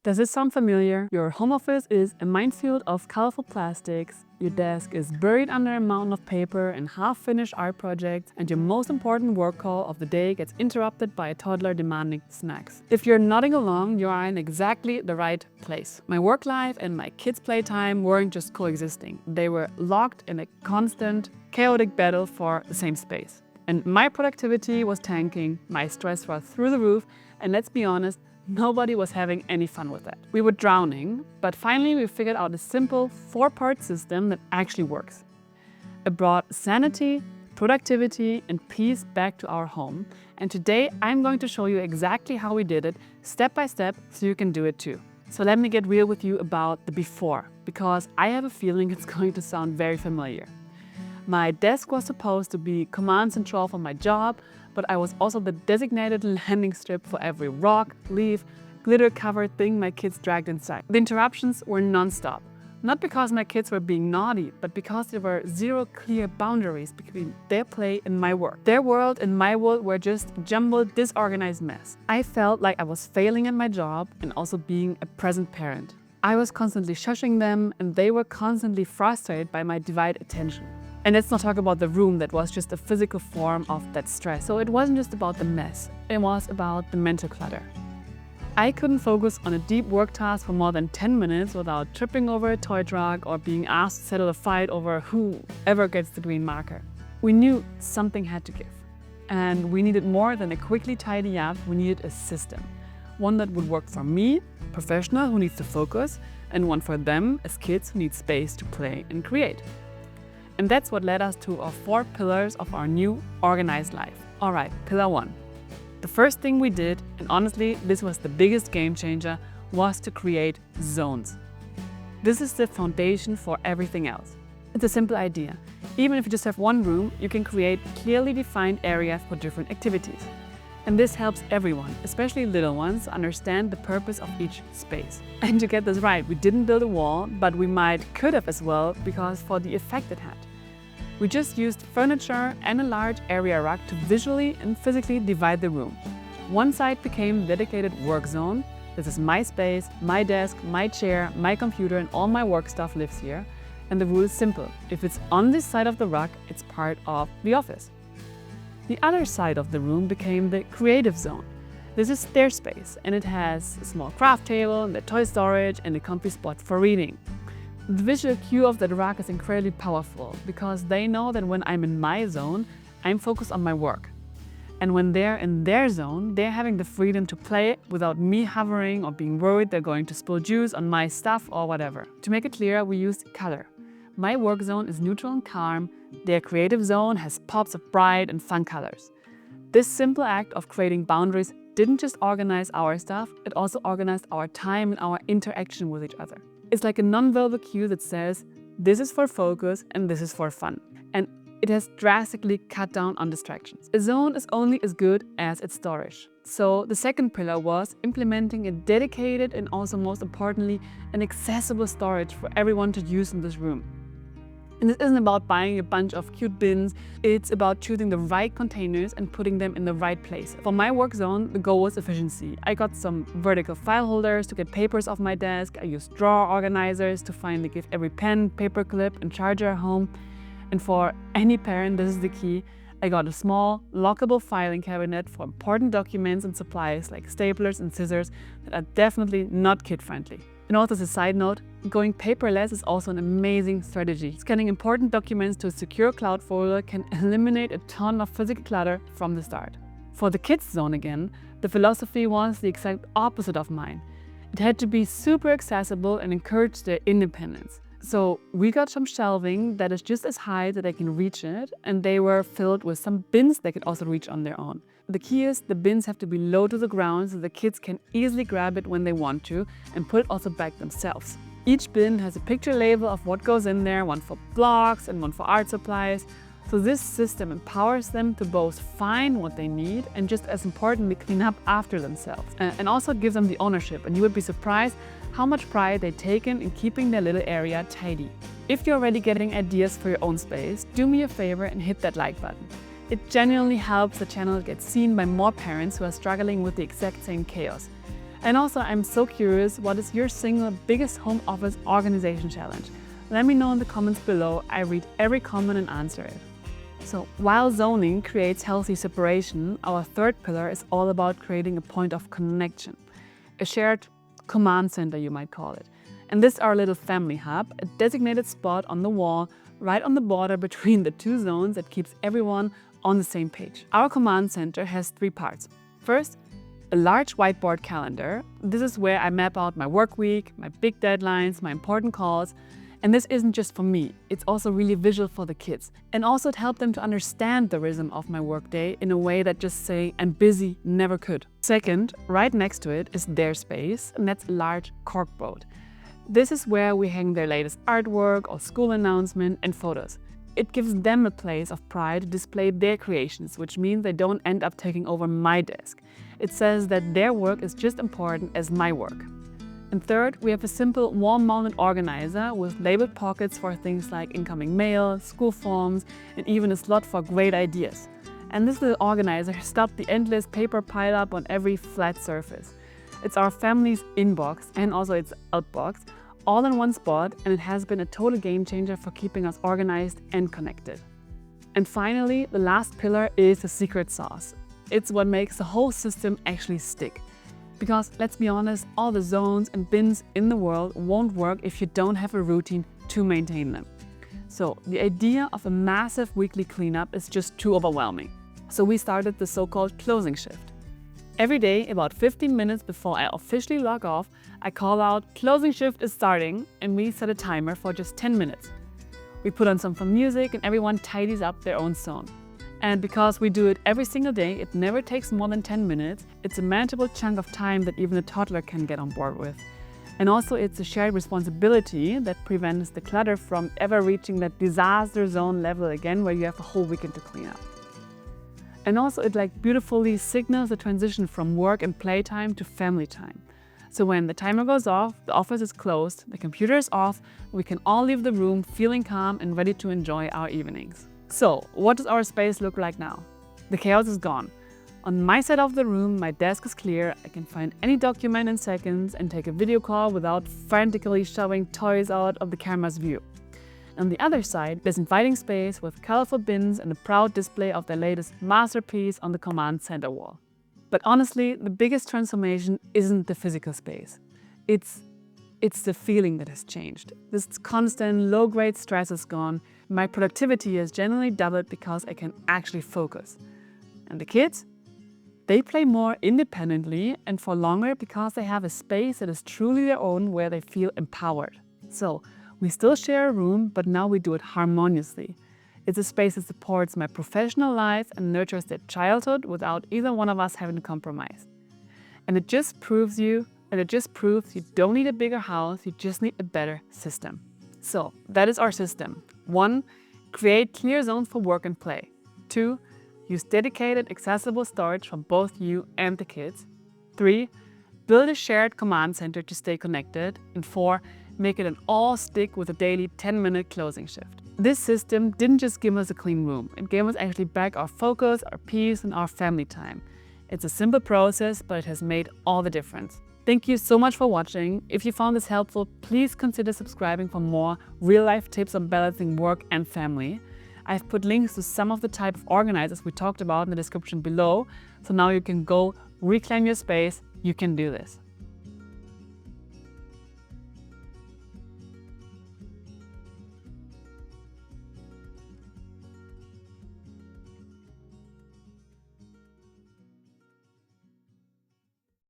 Does this sound familiar? Your home office is a minefield of colorful plastics, your desk is buried under a mountain of paper and half-finished art projects, and your most important work call of the day gets interrupted by a toddler demanding snacks. If you're nodding along, you are in exactly the right place. My work life and my kids' playtime weren't just coexisting. They were locked in a constant, chaotic battle for the same space. And my productivity was tanking, my stress was through the roof, and let's be honest, nobody was having any fun with that. We were drowning, but finally we figured out a simple 4-part system that actually works. It brought sanity, productivity, and peace back to our home. And today I'm going to show you exactly how we did it, step by step, so you can do it too. So let me get real with you about the before, because I have a feeling it's going to sound very familiar. My desk was supposed to be command central for my job, but I was also the designated landing strip for every rock, leaf, glitter-covered thing my kids dragged inside. The interruptions were non-stop. Not because my kids were being naughty, but because there were zero clear boundaries between their play and my work. Their world and my world were just a jumbled, disorganized mess. I felt like I was failing at my job and also being a present parent. I was constantly shushing them, and they were constantly frustrated by my divided attention. And let's not talk about the room that was just a physical form of that stress. So it wasn't just about the mess, it was about the mental clutter. I couldn't focus on a deep work task for more than 10 minutes without tripping over a toy truck or being asked to settle a fight over whoever gets the green marker. We knew something had to give. And we needed more than a quickly tidy up, we needed a system. One that would work for me, a professional who needs to focus, and one for them as kids who need space to play and create. And that's what led us to our 4 pillars of our new organized life. All right, pillar 1. The first thing we did, and honestly, this was the biggest game changer, was to create zones. This is the foundation for everything else. It's a simple idea. Even if you just have one room, you can create clearly defined areas for different activities. And this helps everyone, especially little ones, understand the purpose of each space. And to get this right, we didn't build a wall, but we could have as well, because for the effect it had. We just used furniture and a large area rug to visually and physically divide the room. One side became a dedicated work zone. This is my space, my desk, my chair, my computer, and all my work stuff lives here. And the rule is simple. If it's on this side of the rug, it's part of the office. The other side of the room became the creative zone. This is their space, and it has a small craft table, and the toy storage, and a comfy spot for reading. The visual cue of that rug is incredibly powerful, because they know that when I'm in my zone, I'm focused on my work. And when they're in their zone, they're having the freedom to play without me hovering or being worried they're going to spill juice on my stuff or whatever. To make it clear, we used color. My work zone is neutral and calm. Their creative zone has pops of bright and fun colors. This simple act of creating boundaries didn't just organize our stuff, it also organized our time and our interaction with each other. It's like a non-verbal cue that says, this is for focus and this is for fun. And it has drastically cut down on distractions. A zone is only as good as its storage. So the second pillar was implementing a dedicated and also most importantly, an accessible storage for everyone to use in this room. And this isn't about buying a bunch of cute bins, it's about choosing the right containers and putting them in the right place. For my work zone, the goal was efficiency. I got some vertical file holders to get papers off my desk, I used drawer organizers to finally give every pen, paper clip and charger home. And for any parent, this is the key, I got a small, lockable filing cabinet for important documents and supplies like staplers and scissors that are definitely not kid-friendly. And also as a side note, going paperless is also an amazing strategy. Scanning important documents to a secure cloud folder can eliminate a ton of physical clutter from the start. For the kids zone again, the philosophy was the exact opposite of mine. It had to be super accessible and encourage their independence. So we got some shelving that is just as high that they can reach it, and they were filled with some bins they could also reach on their own. The key is the bins have to be low to the ground so the kids can easily grab it when they want to and put it also back themselves. Each bin has a picture label of what goes in there, one for blocks and one for art supplies. So this system empowers them to both find what they need and just as importantly clean up after themselves. And also it gives them the ownership, and you would be surprised how much pride they take in keeping their little area tidy. If you're already getting ideas for your own space, do me a favor and hit that like button. It genuinely helps the channel get seen by more parents who are struggling with the exact same chaos. And also, I'm so curious, what is your single biggest home office organization challenge? Let me know in the comments below. I read every comment and answer it. So while zoning creates healthy separation, our third pillar is all about creating a point of connection, a shared command center, you might call it. And this is our little family hub, a designated spot on the wall, right on the border between the two zones that keeps everyone on the same page. Our command center has three parts. First, a large whiteboard calendar. This is where I map out my work week, my big deadlines, my important calls. And this isn't just for me, it's also really visual for the kids. And also it helped them to understand the rhythm of my workday in a way that just saying I'm busy never could. Second, right next to it is their space, and that's a large corkboard. This is where we hang their latest artwork or school announcement and photos. It gives them a place of pride to display their creations, which means they don't end up taking over my desk. It says that their work is just important as my work. And third, we have a simple wall-mounted organizer with labeled pockets for things like incoming mail, school forms, and even a slot for great ideas. And this little organizer stopped the endless paper pileup on every flat surface. It's our family's inbox and also its outbox, all in one spot, and it has been a total game changer for keeping us organized and connected. And finally, the last pillar is the secret sauce. It's what makes the whole system actually stick. Because let's be honest, all the zones and bins in the world won't work if you don't have a routine to maintain them. So the idea of a massive weekly cleanup is just too overwhelming. So we started the so-called closing shift. Every day, about 15 minutes before I officially log off, I call out "closing shift is starting," and we set a timer for just 10 minutes. We put on some fun music and everyone tidies up their own zone. And because we do it every single day, it never takes more than 10 minutes. It's a manageable chunk of time that even a toddler can get on board with. And also it's a shared responsibility that prevents the clutter from ever reaching that disaster zone level again where you have a whole weekend to clean up. And also it beautifully signals the transition from work and playtime to family time. So when the timer goes off, the office is closed, the computer is off, we can all leave the room feeling calm and ready to enjoy our evenings. So, what does our space look like now? The chaos is gone. On my side of the room, my desk is clear. I can find any document in seconds and take a video call without frantically shoving toys out of the camera's view. On the other side, there's inviting space with colorful bins and a proud display of their latest masterpiece on the command center wall. But honestly, the biggest transformation isn't the physical space. It's the feeling that has changed. This constant low-grade stress is gone. My productivity has generally doubled because I can actually focus. And the kids? They play more independently and for longer because they have a space that is truly their own where they feel empowered. So, we still share a room, but now we do it harmoniously. It's a space that supports my professional life and nurtures their childhood without either one of us having to compromise. And it just proves you don't need a bigger house, you just need a better system. So that is our system. 1. Create clear zones for work and play. 2. Use dedicated, accessible storage for both you and the kids. 3. Build a shared command center to stay connected. And 4. Make it an all-stick with a daily 10-minute closing shift. This system didn't just give us a clean room, it gave us actually back our focus, our peace, and our family time. It's a simple process, but it has made all the difference. Thank you so much for watching. If you found this helpful, please consider subscribing for more real-life tips on balancing work and family. I've put links to some of the type of organizers we talked about in the description below, so now you can go reclaim your space. You can do this.